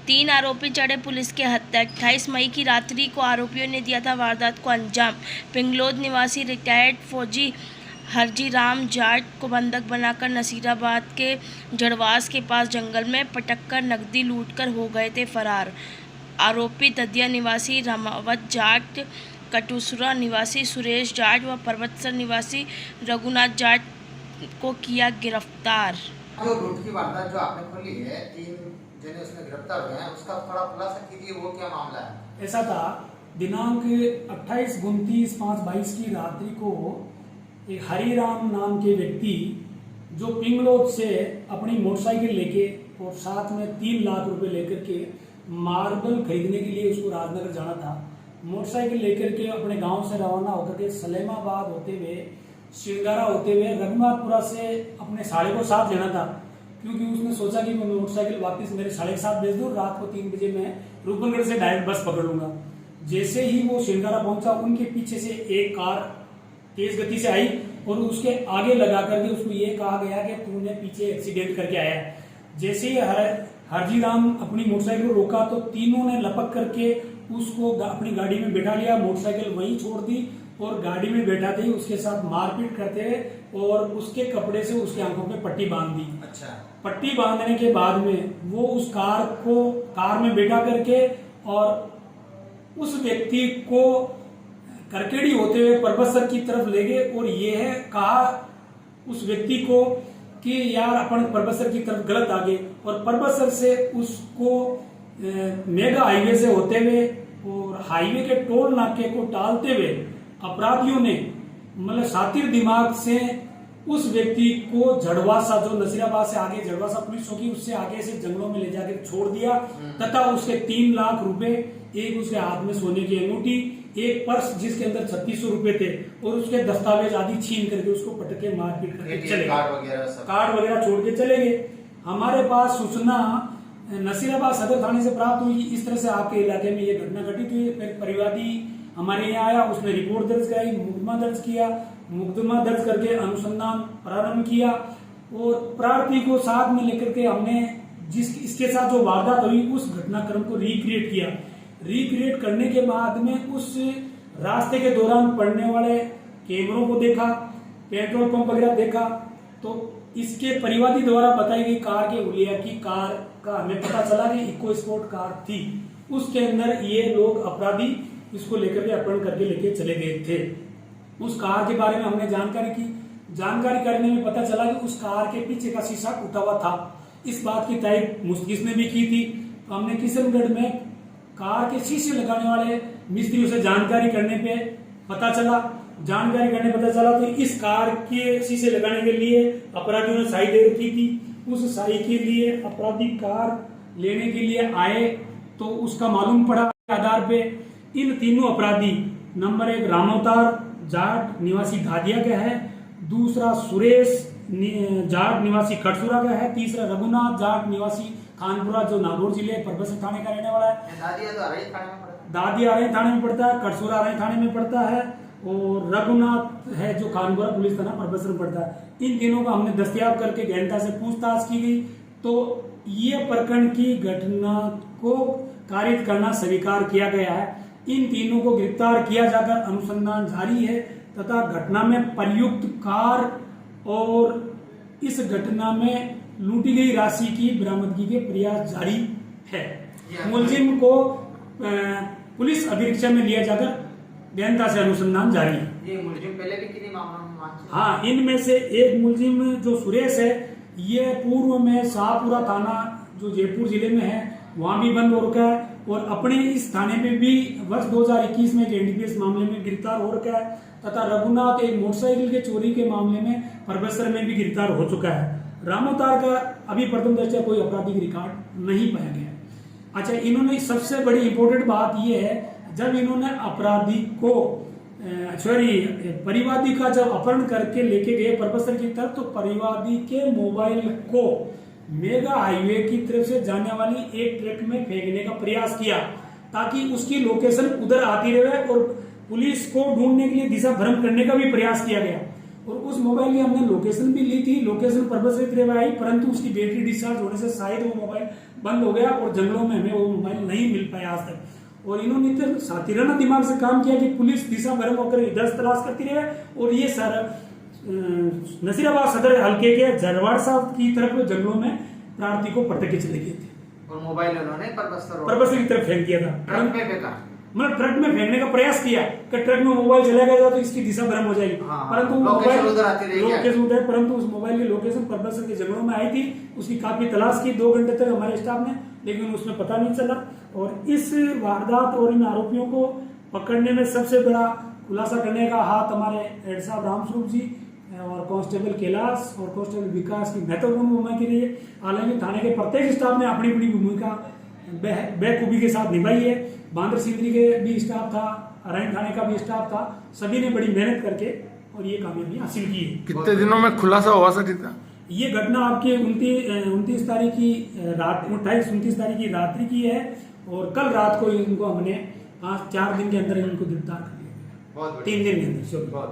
3 आरोपी चढ़े पुलिस के हत्या। 28 मई की रात्रि को आरोपियों ने दिया था वारदात को अंजाम। पिंगलोद निवासी रिटायर्ड फौजी हरजीराम जाट को बंधक बनाकर नसीराबाद के जड़वास के पास जंगल में पटककर नकदी लूटकर हो गए थे फरार। आरोपी ददिया निवासी रामावत जाट, कटुसरा निवासी सुरेश जाट व पर्वतसर निवासी रघुनाथ जाट को किया गिरफ्तार। जो लूट की वारदात जो आपने खोली है, 3 जने उसमें गिरफ्तार हुए हैं, उसका थोड़ा खुलासा कीजिए, वो क्या मामला है? ऐसा था, दिनांक 28, 29, 5, 22 की रात्रि को एक हरिराम नाम के व्यक्ति जो पिंगलोद से अपनी मोटरसाइकिल लेके और साथ में 3 लाख रुपए लेकर के मार्बल खरीदने के लिए उसको राजनगर जाना था। मोटरसाइकिल लेकर के अपने गांव से रवाना होकर के सलेमाबाद होते हुए, श्रृंगारा होते हुए रघुनाथपुरा से अपने साढ़े को 7 लेना था, क्योंकि उसने सोचा कि मैं मोटरसाइकिल वापस मेरे 7:30 भेज दूं, रात को 3 बजे मैं रूपनगढ़ से डायरेक्ट बस पकड़ लूंगा। जैसे ही वो श्रृंगारा पहुंचा, उनके पीछे से एक कार तेज गति से आई और उसके आगे लगा करके उसको ये कहा गया कि तूने पीछे एक्सीडेंट करके आया है। जैसे ही हरजीराम अपनी मोटरसाइकिल को रोका तो तीनों ने लपक करके उसको अपनी गाड़ी में बैठा लिया, मोटरसाइकिल वहीं छोड़ दी और गाड़ी में बैठाते ही उसके साथ मारपीट करते रहे और उसके कपड़े से उसके आंखों पे पट्टी बांध दी। अच्छा। पट्टी बांधने के बाद में वो उस कार में बैठा करके और उस व्यक्ति को करकेड़ी होते हुए परबतसर की तरफ ले गए और ये है कहा उस व्यक्ति को कि यार अपन परबतसर की तरफ गलत आ गए, और परबतसर से उसको मेगा हाईवे से होते हुए और हाईवे के टोल नाके को टालते हुए अपराधियों ने मतलब शातिर दिमाग से उस व्यक्ति को जड़वासा, जो नसीराबाद से आगे जड़वासा पुलिस चौकी, उससे आगे से जंगलों में ले जाकर छोड़ दिया तथा उसके 3 लाख रुपए, एक उसके हाथ में सोने की अंगूठी, एक पर्स जिसके अंदर 3600 रुपए थे और उसके दस्तावेज आदि छीन करके उसको पटके मारपीट करके चले गए। कार्ड वगैरह छोड़ के चले गए। हमारे पास सूचना नसीराबाद सदर थाने से प्राप्त हुई, इस तरह से आपके इलाके में ये घटना घटित हुई। फिर परिवादी हमारे यहाँ आया, उसने रिपोर्ट दर्ज कराई, मुकदमा दर्ज किया, मुकदमा दर्ज करके अनुसंधान प्रारंभ किया और प्रार्थी को साथ में लेकर के हमने इसके साथ जो वारदात हुई उस घटनाक्रम को रिक्रिएट किया। रिक्रिएट करने के बाद में उस रास्ते के दौरान पड़ने वाले कैमरों को देखा, पेट्रोल पंप वगैरह देखा, तो इसके परिवादी द्वारा बताई गई कार के हुलिया की कार का हमें पता चला कि इको स्पोर्ट कार थी। उसके अंदर ये लोग अपराधी इसको लेकर के अपहरण करके लेके चले गए थे। उस कार के बारे में हमने जानकारी की। जानकारी करने में पता चला कि उस कार के पीछे का शीशा टूटा हुआ था। इस बात की तारीफ मुस्तकिस ने भी की थी। तो हमने किशनगढ़ में कार के शीशे लगाने वाले मिस्त्रियों से जानकारी करने पे पता चला तो इस कार के शीशे लगाने के लिए अपराधियों ने साई दे रखी थी। उस साई के लिए अपराधी कार लेने के लिए आए तो उसका मालूम पड़ा आधार पे इन तीनों अपराधी, नंबर 1 रामावतार जाट निवासी दादिया का है, दूसरा सुरेश जाट निवासी कटसुरा का है, तीसरा रघुनाथ जाट निवासी खानपुरा जो नागौर जिले परबतसर थाने का रहने वाला है। दादिया अरई थाने में पड़ता है, कटसुरा अरई थाने में पड़ता है और रघुनाथ है जो खानपुरा पुलिस थाना परबतसर में पड़ता है। इन तीनों को हमने दस्तयाब करके गहनता से पूछताछ की गई तो ये प्रकरण की घटना को कारित करना स्वीकार किया गया है। इन तीनों को गिरफ्तार किया जाकर अनुसंधान जारी है तथा घटना में प्रयुक्त कार और इस घटना में लूटी गई राशि की बरामदगी के प्रयास जारी है। मुलजिम को पुलिस अधीक्षक में लिया जाकर गहनता से अनुसंधान जारी है। ये मुलजिम पहले भी किन्हीं मामलों में हाँ, इनमें से एक मुलजिम जो सुरेश है, ये पूर्व में शाहपुरा थाना जो जयपुर जिले में है वहां भी बंद हो रखा है और अपने इस थाने में भी वर्ष 2021 में एक एनडीपीएस मामले में गिरफ्तार हो रखा है तथा रघुनाथ एक मोटरसाइकिल के चोरी के मामले में परबतसर में भी गिरफ्तार हो चुका है। रामावतार का अभी प्रथम दृष्टया कोई आपराधिक रिकॉर्ड नहीं पाया गया। अच्छा, इन्होंने सबसे बड़ी इंपॉर्टेंट बात यह है, जब इन्होंने अपराधी को परिवादी का जब अपहरण करके लेके गए परबतसर की तरफ तो परिवादी के मोबाइल को मेगा हाईवे की तरफ से जाने वाली एक ट्रक में फेंकने का प्रयास किया ताकि उसकी लोकेशन उधर आती रहे और पुलिस को ढूंढने के लिए दिशा भ्रम करने का भी प्रयास किया गया। और उस मोबाइल की हमने लोकेशन भी ली थी, लोकेशन पर्पज से करवाई, परंतु उसकी बैटरी डिस्चार्ज होने से शायद वो मोबाइल बंद हो गया और जंगलों में हमें वो मोबाइल नहीं मिल पाया आज तक। और इन्होंने तो सातिराना दिमाग से काम किया कि पुलिस दिशा भ्रम होकर इधर तलाश करती रहे और ये सर नसीराबाद सदर हल्के के झरवाड़ साहब की तरफ जंगलों में प्रार्थी को पटके चले गए थे और मोबाइल उन्होंने पर्पस की तरफ फेंक दिया था। ट्रक में फेंका, मतलब ट्रक में फेंकने का प्रयास किया कि ट्रक में मोबाइल चला गया तो इसकी दिशा भ्रम हो जाएगी, परंतु लोकेशन उधर आती रही, लोकेशन उधर, परंतु उस मोबाइल की लोकेशन पर्पस के जंगलों में आई थी। उसकी काफी तलाश की 2 घंटे तक हमारे स्टाफ ने, लेकिन उसमें पता नहीं चला। और इस वारदात और इन आरोपियों को पकड़ने में सबसे बड़ा खुलासा करने का हाथ हमारे हेड साहब रामस्वरूप जी और कांस्टेबल कैलाश और कांस्टेबल विकास की महत्वपूर्ण भूमिका के लिए। हालांकि थाने के प्रत्येक स्टाफ ने अपनी अपनी भूमिका बेखूबी के साथ निभाई है। बांदर सिंदरी के भी स्टाफ था, अरैन थाने का भी स्टाफ था, सभी ने बड़ी मेहनत करके और ये कामयाबी हासिल की है। कितने दिनों में खुलासा हुआ सर इसका? ये घटना आपके 29 तारीख की रात 28-29 तारीख की रात्रि की है और कल रात को इनको हमने 4 दिन के अंदर इनको गिरफ्तार कर लिया। 3 दिन के अंदर। बहुत